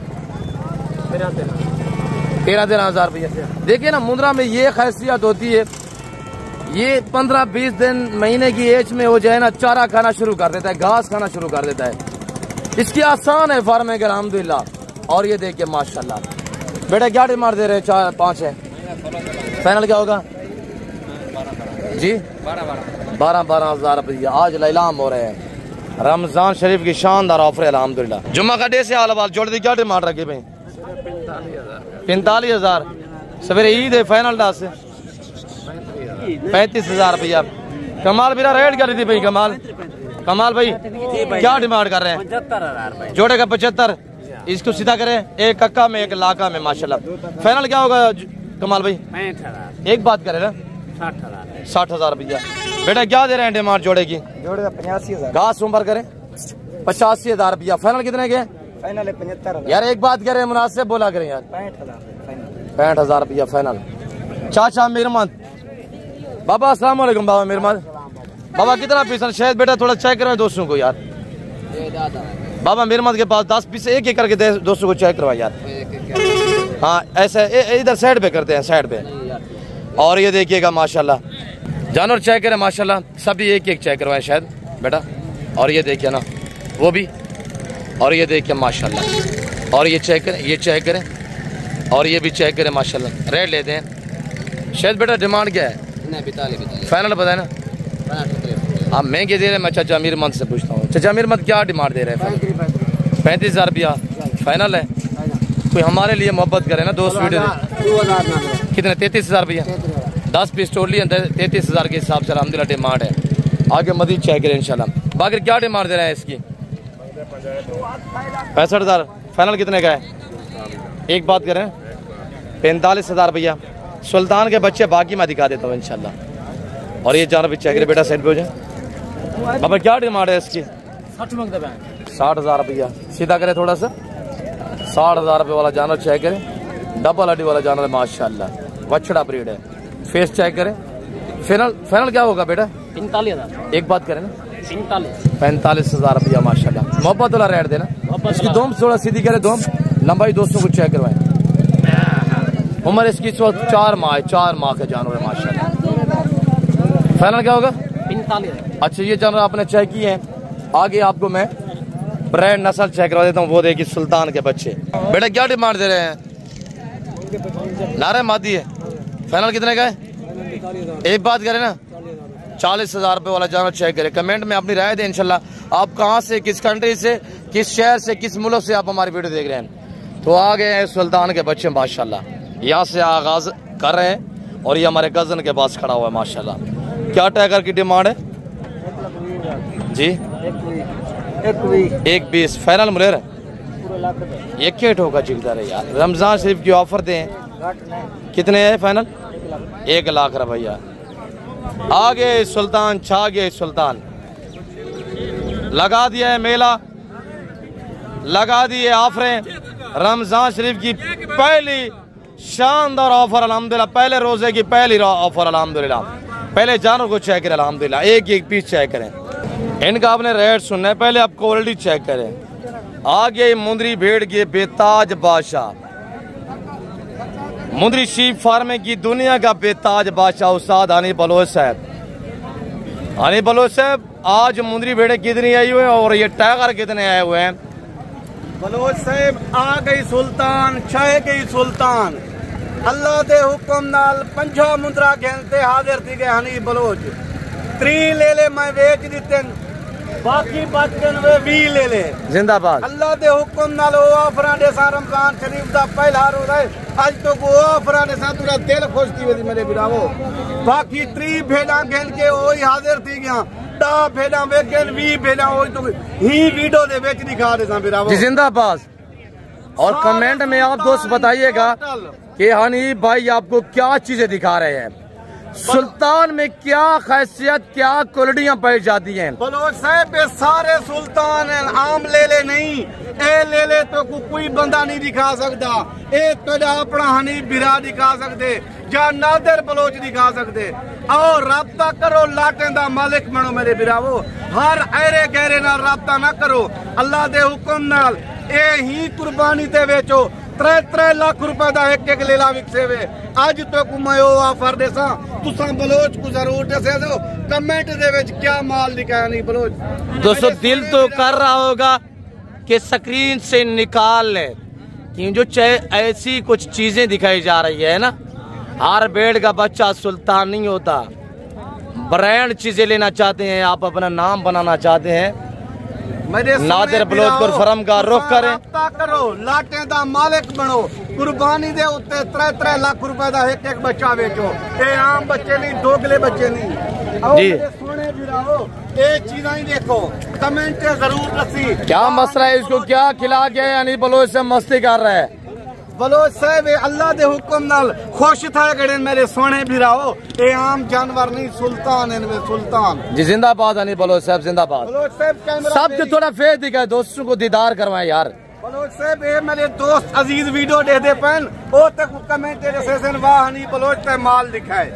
Speaker 1: 13,000 रुपया। देखिए ना मुंद्रा में ये खैसियत होती है, ये 15-20 दिन महीने की एज में हो जाए ना, चारा खाना शुरू कर देता है, घास खाना शुरू कर देता है। इसकी आसान है फार्मिंग अल्हम्दुलिल्लाह। और ये देखिए माशाल्लाह। बेटा क्या डिमांड दे रहे हैं? 4-5 है। फाइनल क्या होगा जी? 12,000 रुपया। आज लैलाम हो रहे हैं। रमजान शरीफ की शानदार ऑफर है अल्हम्दुलिल्लाह। जुम्मा का डे से आलवाल जोड़ दी क्या डिमांड रखी भाई? 45,000। सवेरे ईद है। फाइनल डाल से 35,000 रुपया। कमाल मेरा रेट क्या थी भाई? कमाल भाई क्या डिमांड कर रहे हैं?
Speaker 3: 75,000
Speaker 1: जोड़े का 75। इसको सीधा करें, एक कक्का में एक लाका में माशाल्लाह। फाइनल क्या होगा कमाल भाई?
Speaker 3: 65,000।
Speaker 1: एक बात करें ना 60,000 रुपया। बेटा क्या दे रहे हैं डिमांड जोड़े की?
Speaker 2: जोड़े का 85,000।
Speaker 1: घास उम्र करें 85,000 रुपया। फाइनल कितने के?
Speaker 3: फाइनल है 75,000
Speaker 1: यार एक बात करें, मुनासिब बोला करें यार।
Speaker 3: 65,000
Speaker 1: रुपया फाइनल। चाचा मिरमत बाबा, अस्सलाम वालेकुम बाबा मिरमत। बाबा कितना पीस है शायद बेटा, थोड़ा चेक करवाए दोस्तों को यार। बाबा मिरमत के पास 10 पीस एक करके दोस्तों को चेक करवाए यार। हाँ ऐसे इधर साइड पे करते हैं, साइड पे। और ये देखिएगा माशाल्लाह जानवर चेक करें माशाल्लाह, सभी एक एक चेक करवाए शायद बेटा। और ये देखिए ना वो भी, और ये देखिए माशाल्लाह। और ये चेक करें, ये चेक करें, और ये भी चेक करें माशाल्लाह। रेट लेते हैं शायद बेटा। डिमांड क्या है? फाइनल बताए ना आप महंगे दे रहे हैं। मैं चाचा अमीर मंद से पूछता हूँ, चाचा अमीर मंद क्या डिमांड दे रहे हैं? 35,000 रुपया फाइनल है। कोई हमारे लिए मोहब्बत करे ना दोस्त वीडियो। कितने? 33,000 रुपया। 10 पीस टोटली 33,000 के हिसाब से अलहमदिल्ला डिमांड है। आगे मजीद चेक करें इंशाल्लाह। बाकी क्या डिमांड दे रहे हैं इसकी? 65,000 फाइनल कितने का है? एक बात करें 45,000 रुपया। सुल्तान के बच्चे बाकी मैं दिखा देता हूँ इंशाल्लाह। और ये जानवर भी चेक करें बेटा, साइड पे हो जाए। बाबा क्या डिमांड है इसकी? 60,000 रुपया। सीधा करें थोड़ा सा। 60,000 रुपये वाला जानवर चेक करें, डबल हड्डी वाला जानवर माशाल्लाह, वछड़ा ब्रीड है। फेस चेक करें। फाइनल क्या होगा बेटा?
Speaker 3: 45,000।
Speaker 1: एक बात करें ना
Speaker 3: 45,000
Speaker 1: रुपया माशाल्लाह। मोहब्बत वाला रेट देना। इसकी दोम थोड़ा सीधी करें, दोम लंबाई दोस्तों को चेक करवाएं। उम्र इसकी इस वक्त 4 माह है, 4 माह का जानवर है माशाल्लाह। फाइनल क्या होगा?
Speaker 3: 45,000।
Speaker 1: अच्छा ये जानवर आपने चेक किए हैं। आगे आपको मैं ब्रांड नस्ल चेक करवा देता हूँ। वो देखिए सुल्तान के बच्चे। बेटा क्या डिमांड दे रहे हैं? नारे मादी है। फाइनल कितने का है? एक बात करें ना 40,000 रुपये वाला जानवर चेक करें। कमेंट में अपनी राय दें इंशाल्लाह। आप कहाँ से, किस कंट्री से, किस शहर से, किस मुल्क से आप हमारी वीडियो देख रहे हैं। तो आ गए हैं सुल्तान के बच्चे माशाल्लाह। यहाँ से आगाज कर रहे हैं और ये हमारे कजन के पास खड़ा हुआ है माशाल्लाह। क्या टाइगर की डिमांड है जी? 120 फाइनल मुलेर ये केट होगा जिगदार है यार। रमजान शरीफ की ऑफर दें। कितने है फाइनल? 1 लाख रुपया। आगे सुल्तान, छा गए सुल्तान। लगा दिया है मेला, लगा दिए ऑफरें। रमजान शरीफ की पहली शानदार ऑफर अल्हम्दुलिल्लाह। पहले रोजे की पहली ऑफर अल्हम्दुलिल्लाह। पहले जानवर को चेक करें अल्हम्दुलिल्लाह। एक पीस चेक करें। इनका आपने रेट सुनना है, पहले आप क्वालिटी चेक करें। आगे मुंदरी भेड़ की बेताज बादशाह, मुंदरी शीप फार्मिंग की दुनिया का बेताज बादशाह उस्ताद हनी बलोच साहब। हनी बलोच साहब आज मुंदरी भेड़े कितनी आई हुए हैं और ये टाइगर कितने आए हुए हैं?
Speaker 2: बलोच साहब आ गई सुल्तान, छह गई सुल्तान। अल्लाह दे हुक्म नाल 50 मुंदरा घेनते हाजिर थी गए हनी बलोच। 3 ले ले मैं बेच दिते, बाकी बचन वे 20 ले ले।
Speaker 1: जिंदाबाद।
Speaker 2: अल्लाह दे हुक्म नाल ओ ऑफरां दे सा रमजान शरीफ दा पहला रोजा है। आज तो वो ऑफरां दे सा तुरा दिल खुश थी वेदी मेरे बिरावो। बाकी 3 भेड़ा घेन के ओही हाजिर थी गया। 10 भेड़ा वेगन 20 भेड़ा ओही तो ही वीडियो दे बेच दिखा दे सा बिरावो।
Speaker 1: जिंदाबाद। और कमेंट में आप दोस्त बताइएगा कि हनी भाई आपको क्या चीजें दिखा रहे हैं, सुल्तान में क्या खासियत, क्या क्वालिटियां पाई जाती हैं।
Speaker 2: बलोच साहब ये सारे सुल्तान हैं, आम ले ले नहीं। ए ले ले तो कोई बंदा नहीं दिखा सकता। ए तो अपना हनी बिरा दिखा सकते या नादर बलोच दिखा सकते। और राब्ता करो, लाटें दा मालिक बनो मेरे बिरावो। हर ऐरे गहरे नाल राब्ता ना करो। अल्लाह दे हुक्म नाल ए ही कुर्बानी ते बेचो। 3 लाख रुपए का एक लेला विकसे वे। अज तो मैं ऑफर देसा तुसा बलोच को जरूर दसे दो। कमेंट दे विच क्या माल दिखाया नहीं बलोच।
Speaker 1: दोस्तों दिल तो कर रहा होगा कि स्क्रीन से निकाल ले, कि जो चाहे ऐसी कुछ चीजें दिखाई जा रही है ना। हर भेड़ का बच्चा सुल्तान नहीं होता। ब्रांड चीजें लेना चाहते हैं आप, अपना नाम बनाना चाहते हैं, नादिर बलोचपुर फर्म का रुख करें।
Speaker 2: करो, लाटे दा मालिक बनो। कुर्बानी दे उत्ते 3 लाख रुपए का एक बच्चा बेचो। ये आम बच्चे नहीं, दोगले बच्चे नहीं जी। सोने बिराओ ये चीज़ा ही देखो, कमेंट जरूर रसी।
Speaker 1: क्या मसला है, इसको क्या खिला के यानी बलोच से मस्ती कर रहा है।
Speaker 2: बलोच साहब अल्लाह दे हुक्म नाल खुश था गड़े मेरे सोने बिराओ। ये आम जानवर नहीं, सुल्तान है सुल्तान
Speaker 1: जी। जिंदाबाद हनी बलोच साहब, जिंदाबाद।
Speaker 2: बलोच साहब
Speaker 1: सबके थोड़ा फेस दिखाए, दोस्तों को दीदार करवाएं यार।
Speaker 2: बलोच साहब ये मेरे दोस्त अजीज वीडियो दे दे पैन ओ तक कमेंट सेशन वाह हनी बलोच ते माल दिखाए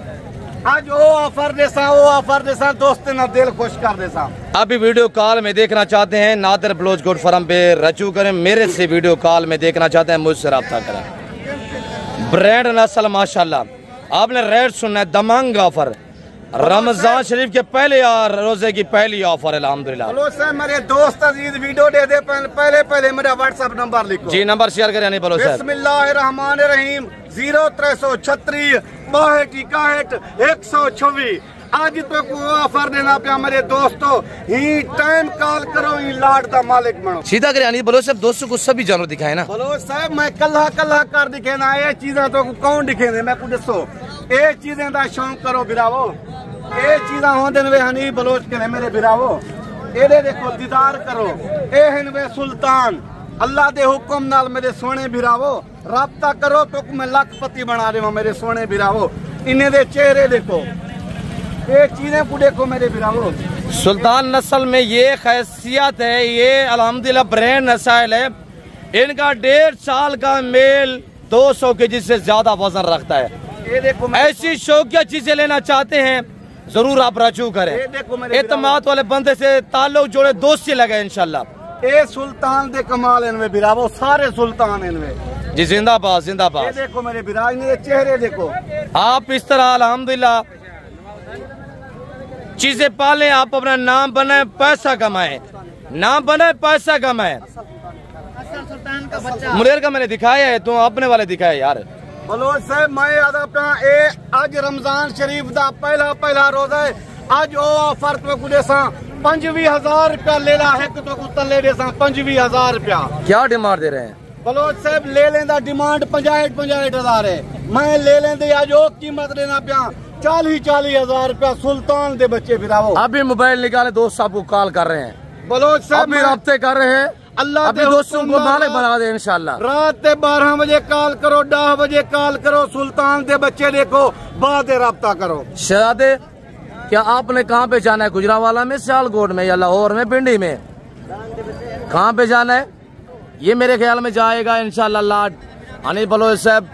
Speaker 2: आज ओ ऑफर देसा दोस्त ना दिल खुश कर देसा।
Speaker 1: अभी वीडियो कॉल में देखना चाहते हैं नादिर बलोच गोट फार्म पे रजू करें, मेरे से वीडियो कॉल में देखना चाहते हैं मुझसे रब्ता करें। ब्रांड नस्ल माशाल्लाह आपने रेट सुनना है, दमंग ऑफर रमजान शरीफ के पहले रोजे की पहली ऑफर अल्हम्दुलिल्लाह।
Speaker 2: हेलो सर मेरे दोस्त अजीज वीडियो दे दे पहले मेरा व्हाट्सएप नंबर लिखो
Speaker 1: जी, नंबर शेयर करें नहीं बोलो सर।
Speaker 2: बिस्मिल्लाहिर्रहमानिर्रहीम 0336 62 126। आज तो को ऑफर देना पे मेरे दोस्तों ही टाइम कॉल करो ही लाड दा मालिक बनो।
Speaker 1: सीधा करे नहीं बोलो साहब, दोस्तों को सभी जानवर दिखाए ना।
Speaker 2: बोलो साहब मैं कल्ला कर दिखे ना ये चीजें तो कौन दिखे ने मैं को दसो ये चीजें दा शौक करो बिरावो ये चीजा होंदे ने हनी बलोच के मेरे बिरावो एदे देखो दीदार करो ए हन वे सुल्तान अल्लाह दे हुक्म नाल मेरे सोने बिरावो राब्ता करो तो मैं लखपति बना देवा मेरे सोने बिरावो। इन्हें दे चेहरे देखो ये चीजें को देखो मेरे बिरावो।
Speaker 1: सुल्तान नस्ल में ये खैसियत है, ये अल्हम्दुलिल्लाह ब्रांड नस्ल है। इनका 1.5 साल का मेल 200 केजी से ज्यादा वजन रखता है।
Speaker 2: ये देखो
Speaker 1: ऐसी शौकिया चीजें लेना चाहते हैं जरूर आप रजू करें, एतमाद वाले बंदे से ताल्लुक जोड़े, दोस्ती लगे इंशाल्लाह।
Speaker 2: ये सुल्तान दे कमाल इनमें बिरावो सारे सुल्तान इनमें
Speaker 1: जी। जिंदाबाद जिंदाबाद।
Speaker 2: ये देखो मेरे बिराज ने चेहरे देखो।
Speaker 1: आप इस तरह अल्हम्दुलिल्लाह चीजें पालें, आप अपना नाम बनाए पैसा कमाएं, नाम बनाए पैसा कमाएं। मुनेर का मैंने दिखाया है तो अपने वाले दिखाए यार।
Speaker 2: बलोच साहब मैं आज रमजान शरीफ दा पहला रोजा है। आज ओ ऑफर तो कुछ 25,000 रुपया ले ला है तो कुछ ले देसा 25,000 रुपया।
Speaker 1: क्या डिमांड दे रहे हैं
Speaker 2: बलोच साहब? ले लेंदा डिमांड 65,000 है, मैं ले लेंदे आज ओ कीमत देना पिया 40,000 रुपया सुल्तान दे बच्चे फिरावो।
Speaker 1: अभी मोबाइल निकाले, दोस्त आपको कॉल कर रहे हैं,
Speaker 2: बलोच साहब
Speaker 1: अभी राब्ते कर रहे हैं।
Speaker 2: अल्लाह
Speaker 1: अभी दोस्तों को मालिक बना दे इंशाल्लाह।
Speaker 2: रात 12 बजे कॉल करो, 10 बजे कॉल करो, सुल्तान दे बच्चे देखो, बाद राब्ता करो।
Speaker 1: शहजादे क्या आपने कहाँ पे जाना है? गुजरावाला में, सियालकोट में या लाहौर में, पिंडी में, कहाँ पे जाना है? ये मेरे ख्याल में जाएगा इंशाल्लाह लाड हनी बलोच साहब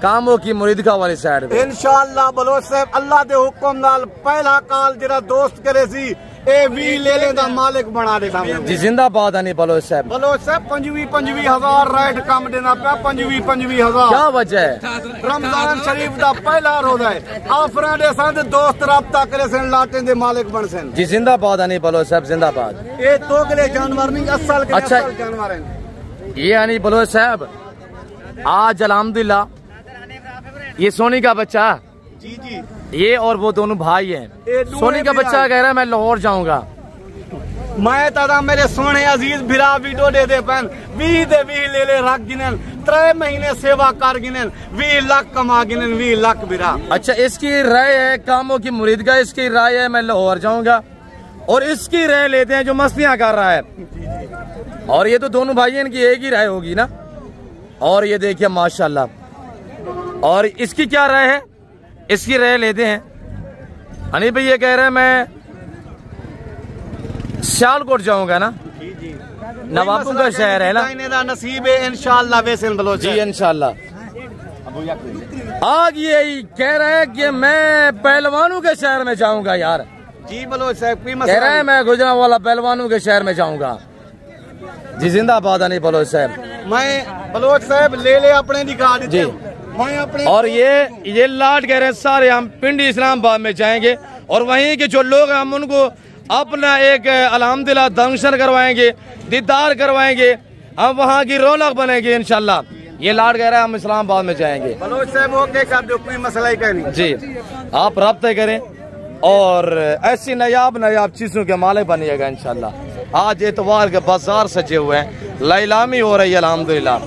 Speaker 1: कामों की मुरीदगा वाली साइड पे
Speaker 2: इंशाल्लाह। बलोच साहब अल्लाह दे हुक्म नाल पहला कॉल जरा दोस्त करे सी ए भी ले लेंदा मालिक बना देता
Speaker 1: जी। जिंदाबाद हनी बलोच साहब।
Speaker 2: बलोच साहब 25,000 रेट कम देना पिया 25,000।
Speaker 1: क्या वजह है?
Speaker 2: रमजान शरीफ दा पहला रोजा है, ऑफर दे संद दोस्त राब्ता करे सन लाटे दे मालिक बन सन
Speaker 1: जी। जिंदाबाद हनी बलोच साहब जिंदाबाद।
Speaker 2: ये तोगले जानवर नहीं असल के
Speaker 1: अच्छा
Speaker 2: जानवर हैं
Speaker 1: ये हनी बलोच साहब। आज अल्हम्दुलिल्लाह ये सोनी का बच्चा
Speaker 2: जी जी
Speaker 1: ये और वो दोनों भाई हैं। सोनी का बच्चा कह रहा है मैं लाहौर जाऊंगा।
Speaker 2: मैं दादा मेरे सोने अजीज बिरा वीडियो दे दे पैन 20 ले रख गिनन 3 महीने सेवा कर गिनन 20 लाख कमा गिनन 20 लाख बिरा।
Speaker 1: अच्छा इसकी राय है कामों की मुरीदगा, इसकी राय है मैं लाहौर जाऊंगा, और इसकी राय लेते हैं जो मस्तियां कर रहा है। और ये तो दोनों भाई इनकी एक ही राय होगी ना। और ये देखिए माशाल्लाह। और इसकी क्या राय है? इसकी राय लेते हैं। हनी भाई ये कह रहे हैं मैं सियालकोट जाऊंगा ना, नवाबों का शहर है ना,
Speaker 2: नसीब है इंशाल्लाह। वैसे बलोच
Speaker 1: जी इंशाल्लाह। आग यही कह रहे हैं कि मैं पहलवानों के शहर में जाऊंगा यार।
Speaker 2: जी बलोच साहब
Speaker 1: कह रहे हैं मैं गुजरांवाला पहलवानों के शहर में जाऊंगा जी। जिंदाबाद हनी बलोच साहब।
Speaker 2: मैं बलोच साहब ले अपने दिखा दीजिए
Speaker 1: जी।
Speaker 2: मैं अपने
Speaker 1: और ये लाड कह रहे हैं सारे हम पिंडी इस्लामाबाद में जाएंगे और वहीं के जो लोग हैं हम उनको अपना एक अल्हम्दुलिल्लाह दर्शन करवाएंगे, दीदार करवाएंगे, हम वहाँ की रौनक बनेंगे इंशाल्लाह। ये लाड कह रहे हैं हम इस्लामाबाद में जाएंगे।
Speaker 2: बलोच साहब ओके कर दो, कोई मसला ही नहीं
Speaker 1: जी। आप राब्ते करें और ऐसी नायाब चीजों के मालिक बनिएगा इंशाल्लाह। आज एतवार के बाजार सजे हुए हैं, लैलामी हो रही है अल्हम्दुलिल्लाह।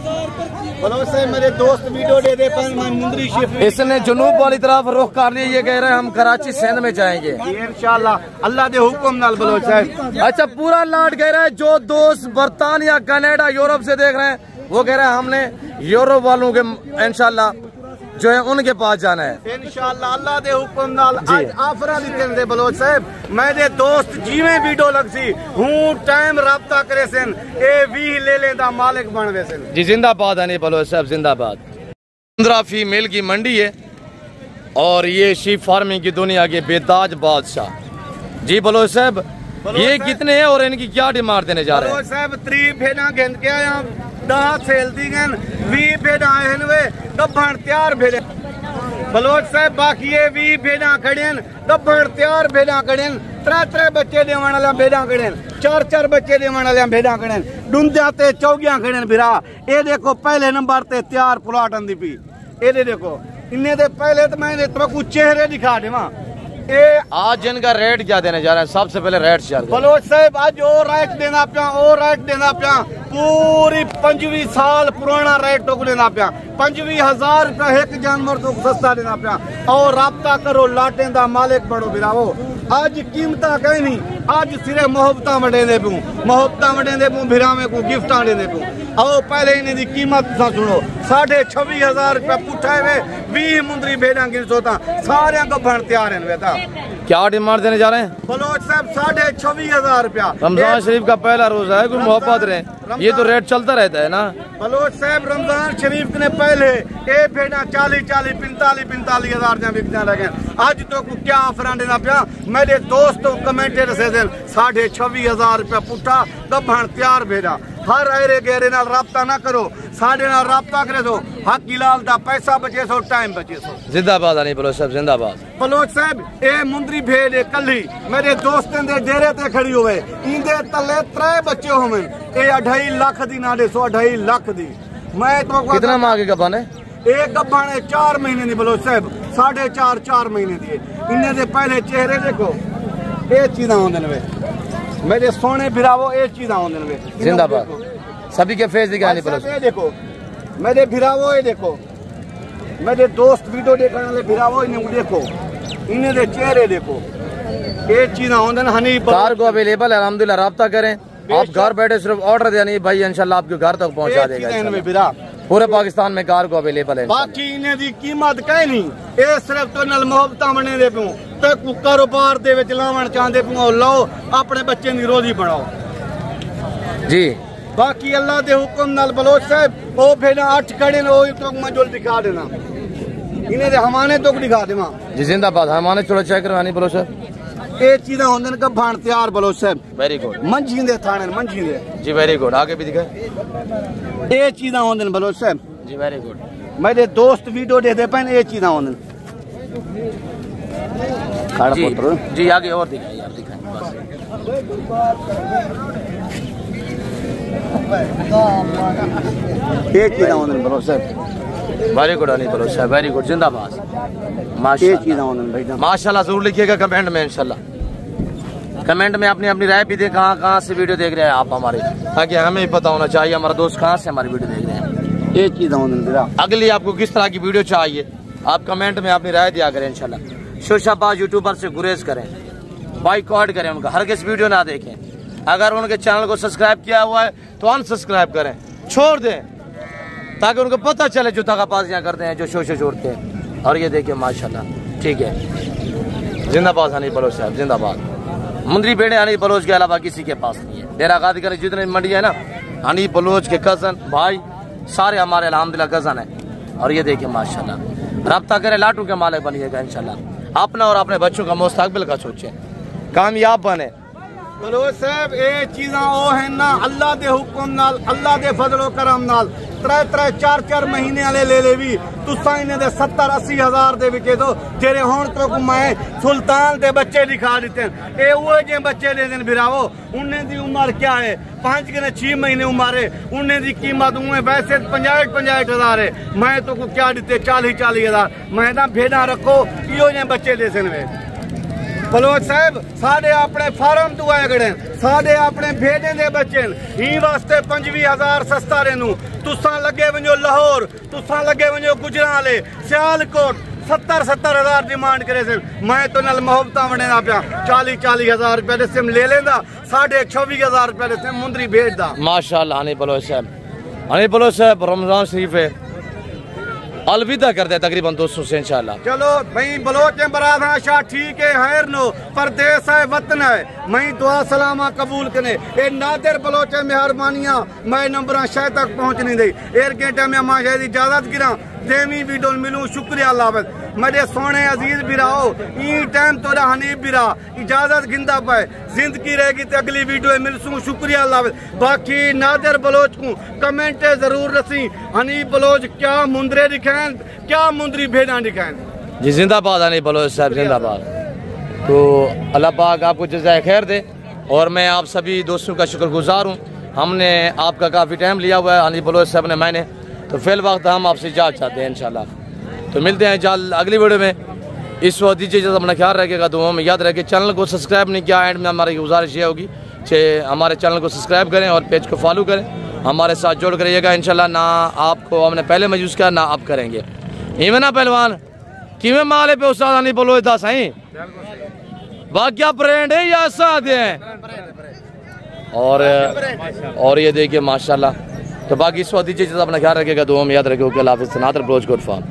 Speaker 2: बलोच साहब मेरे दोस्त वीडियो दे दे पर मैं मुंदरी शिफ्ट
Speaker 1: इसने जुनूब वाली तरफ रुख कर लिया। ये कह रहे हैं हम कराची सिंध में जाएंगे
Speaker 2: इंशाल्लाह अल्लाह दे हुक्म नाल। बलोच साहब
Speaker 1: अच्छा पूरा लाड कह रहा है जो दोस्त बर्तानिया, कनाडा, यूरोप से देख रहे हैं वो कह रहे हैं हमने यूरोप वालों के इंशाल्लाह जो है उनके पास जाना है
Speaker 2: इंशाअल्लाह अल्लाह दे हुक्म नाल। आज आफरा दी देंदे बलोच साहब मेरे दोस्त जिवें वीडियो लगसी हूं टाइम राब्ता करे सन ए 20 ले लेंदा मालिक बनवे सन
Speaker 1: जी। जिंदाबाद हनी बलोच साहब जिंदाबाद। 15 फीमेल की मंडी है और ये शीप फार्मिंग की दुनिया के बेताज बादशाह जी। बलोच साहब ये कितने हैं और इनकी क्या डिमांड देने जा रहे हैं?
Speaker 2: बलोच साहब 3 भेड़ा गिन के आया 10 सेल दी गन 20 भेड़ा आए वे गब्बण तैयार भेड़े बलोच साहब। बाकी ये 20 भेड़ा खड़े गब्बण तैयार भेड़ा खड़े 3 बच्चे देवन वाले भेड़ा खड़े 4 बच्चे देवन वाले भेड़ा खड़े डुंदिया ते चौगियां खड़े बिरा। ये देखो पहले नंबर ते तैयार प्लॉट आंदी पी ये देखो इन्ने दे पहले तो मैं तुमको चेहरे दिखा देवा।
Speaker 1: आज जिनका रेट क्या देने जा रहे हैं? सबसे पहले रेट शेयर करें।
Speaker 2: बलोच साहब आज ओ रेट देना पिया ओ रेट देना पिया पूरी 25 साल पुराना रेट तो देना पिया 25,000 रुपया एक जानवर तो सस्ता देना पिया। और राब्ता करो लाटे दा मालिक बड़ो बिरावो। आज कीमता कहीं नहीं आज सिर्फ मोहब्बत वंडे पू मोहब्बत वंडे पू बिरावे को गिफ्ट देने पू। आओ पहले इन्हें दी कीमत सुनो 26,500 रुपया पुठा है 20 मुंदरी भेड़ा गिन सोता सारे गब्बण तैयार है बेटा।
Speaker 1: क्या डिमांड देने जा रहे हैं?
Speaker 2: बलोच साहब 26,500 रुपया।
Speaker 1: रमजान शरीफ का पहला रोजा है, कोई मोहब्बत रहे ये तो रेट चलता रहता है ना।
Speaker 2: बलोच साहब रमजान शरीफ ने पहले ए भेड़ा 40 45 हजार बिकने लगे। आज तो क्या ऑफर देना पिया मेरे दोस्तों कमेंटेर से 26,500 रुपया पुठा गब्बण तैयार भेड़ा। हर अरे गहरे नाल राब्ता ना करो साडे नाल राब्ता करे सो हक इलाल दा पैसा बचे सो टाइम बचे सो।
Speaker 1: जिंदाबाद अली बलोच साहब जिंदाबाद।
Speaker 2: बलोच साहब ए मुंदरी भेड़ कली मेरे दोस्तों दे डेरे ते खड़ी होवे इंदे तले 3 बच्चे होवे ए 2.5 लाख दी ना दे 2.5 लाख दी। मैं तो
Speaker 1: कितना माह के गब्बन है?
Speaker 2: एक गब्बन है 4 महीने दी बलोच साहब 4.5 महीने दी। इन्ने दे पहले चेहरे देखो ए चीज़ा होंदे ने मेरे सोने भिरावो ए चीज़ा होंदे ने।
Speaker 1: जिंदाबाद सभी के फेस दिखाने बलोच।
Speaker 2: ये देखो मेरे भिरावो ये देखो मेरे दोस्त वीडियो देखने वाले भिरावो इन्हें देखो इन्हें दे चेहरे देखो ये चीज़ होंदे न हनी
Speaker 1: कार को अवेलेबल है अल्हम्दुलिल्लाह राब्ता करें आप घर बैठे सिर्फ ऑर्डर देना नहीं भाई इंशाल्लाह आपके घर तक पहुंचा देगा। पूरे पाकिस्तान में कार को अवेलेबल है।
Speaker 2: बाकी इन्हें दी कीमत कहीं नहीं ये सिर्फ तो नल मोहब्बत बने दे पू तो कारोबार दे विच लावण चाहते पू लो अपने बच्चे की रोजी बनाओ
Speaker 1: जी।
Speaker 2: बाकी अल्लाह दे हुक्म नाल बलोच साहब ओ भेड़ा 8 खड़े ने ओ तो मजोल दिखा देना इन्हें दे हमाने तो दिखा देवा
Speaker 1: जी। जिंदाबाद हमाने थोड़ा चेक करवानी बलोच साहब।
Speaker 2: ये चीज़ा होंदे न गब्बण तैयार बलोच साहब।
Speaker 1: वेरी गुड
Speaker 2: मंझी दे थाने मंझी दे
Speaker 1: जी वेरी गुड। आगे भी दिखाए
Speaker 2: ये चीज़ा होंदे न बलोच साहब
Speaker 1: जी वेरी गुड।
Speaker 2: मेरे दोस्त वीडियो दे पैन ये चीज़ा होंदे
Speaker 1: जी, जी आगे और दिखाइए आप दिखाएं
Speaker 2: ये चीज़ा होंदे बलोच साहब।
Speaker 1: वेरी गुड अली बलोच साहब वेरी गुड जिंदाबाद माशाल्लाह। जरूर लिखिएगा कमेंट में इंशाल्लाह। कमेंट में अपनी अपनी राय भी दे कहाँ से वीडियो देख रहे हैं आप हमारे ताकि हमें भी पता होना चाहिए हमारा दोस्त कहाँ से हमारी वीडियो देख रहे हैं।
Speaker 2: ये चीज़
Speaker 1: अगली आपको किस तरह की वीडियो चाहिए आप कमेंट में अपनी राय दिया करें इंशाल्लाह। शोशाबाज यूट्यूबर से गुरेज करें बाइकआउट करें उनका हर किस वीडियो ना देखें। अगर उनके चैनल को सब्सक्राइब किया हुआ है तो अनसब्सक्राइब करें छोड़ दें ताकि उनको पता चले जो दगाबाजियां करते हैं जो शोशे छोड़ते हैं। और ये देखिए माशाल्लाह ठीक है। जिंदाबाद हनी बलोच साहब जिंदाबाद। मुंदरी बेड़े हनी बलोच के अलावा किसी के पास नहीं है। डेरा गादी कर जितने मंडी है ना हनी बलोच के कजन भाई सारे हमारे अल्हम्दुलिल्लाह कजन है। और ये देखिए माशाल्लाह रब्ता करें लाटू के मालिक बनिएगा इंशाल्लाह। अपना और अपने बच्चों का मुस्तकबिल का सोचें कामयाब बने।
Speaker 2: बलोच साहब ये चीज़ा ओ है ना अल्लाह दे हुक्म नाल अल्लाह दे फजलो करम नाल 3-4 महीने वाले ले ले भी तुसा इन्हें दे 70-80 हजार दे विके दो जेरे होन तो मैं सुल्तान दे बच्चे दिखा देते हैं। ये वो जे बच्चे दे देन बिरावो उन्हें दी उम्र क्या है 5 के 6 महीने उम्र है उन्हें दी कीमत उन्हें वैसे 65 हजार है। मैं तो क्या देते 40 हजार मैं ना भेड़ा रखो यो जे बच्चे दे वे। बलोच साहब साढ़े अपने फार्म दुआए गड़े साढ़े अपने भेड़े दे बच्चे ही वास्ते 25,000 सस्ता रेनू तुसा लगे वजो लाहौर तुसा लगे वजो गुजराले सियालकोट 70 हजार डिमांड करे से मैं तो नल मोहब्बत बने ना पिया 40 हजार रुपया सिम ले लेंदा 26,500 रुपया सिम मुंदरी भेज दा।
Speaker 1: माशाल्लाह हनी बलोच साहब रमजान शरीफ है अलविदा करते हैं तकरीबन दोस्तों से इंशाल्लाह।
Speaker 2: चलो भाई बलोच बरात शाह ठीक है, हैर नो परदेस है वतन है, मैं दुआ सलामा कबूल करे। ए नादिर बलोच मेहरबानियां मैं नंबर शायद तक पहुंच नहीं दी। एर घंटे में मां शायद इजाजत गिरा देवी वीडियो मिलूं। शुक्रिया अल्लाह हाफ़िज़ मेरे सोने अजीज बिराओ। ई टाइम तोरा हनीफ बिरा इजाजत गिंदा पाए, जिंदगी रहेगी तो अगली वीडियो मिलसूं। शुक्रिया अल्लाह हाफ़िज़। बाकी नादिर बलोच को कमेंट जरूर रसी हनीफ बलोच क्या मुंदरे दिखाएं, क्या मुंदरी भेड़ा दिखाएं।
Speaker 1: जी जिंदाबाद हनीफ बलोच साहब, जिंदाबाद। तो अल्लाह पाक आपको जज़ाए खैर दे और मैं आप सभी दोस्तों का शुक्रगुजार हूँ। हमने आपका काफ़ी टाइम लिया हुआ है हनीफ बलोच साहब ने, मैंने तो फिल वक्त हम आपसे इजाज़त चाहते हैं इंशाल्लाह। तो मिलते हैं जल्द अगली वीडियो में। इस वक्त दीजिए जब अपना ख्याल रखिएगा, दुआ में याद रखिए। चैनल को सब्सक्राइब नहीं किया, एंड में हमारी गुजारिश ये होगी कि हमारे चैनल को सब्सक्राइब करें और पेज को फॉलो करें, हमारे साथ जोड़ करिएगा इंशाल्लाह। ना आपको हमने पहले मयूज़ किया ना आप करेंगे। इवें ना पहलवान किमें माले पे उस्ताद हनीफ बलोच दा सही वाकया ब्रांड है या सादे हैं और ये देखिए माशाल्लाह। तो बाकी इस वक्त दीजिए अपना ख्याल रखिएगा, दुआ में याद रखिएगा। अल्लाह हाफ़िज़। Nadir Baloch good form.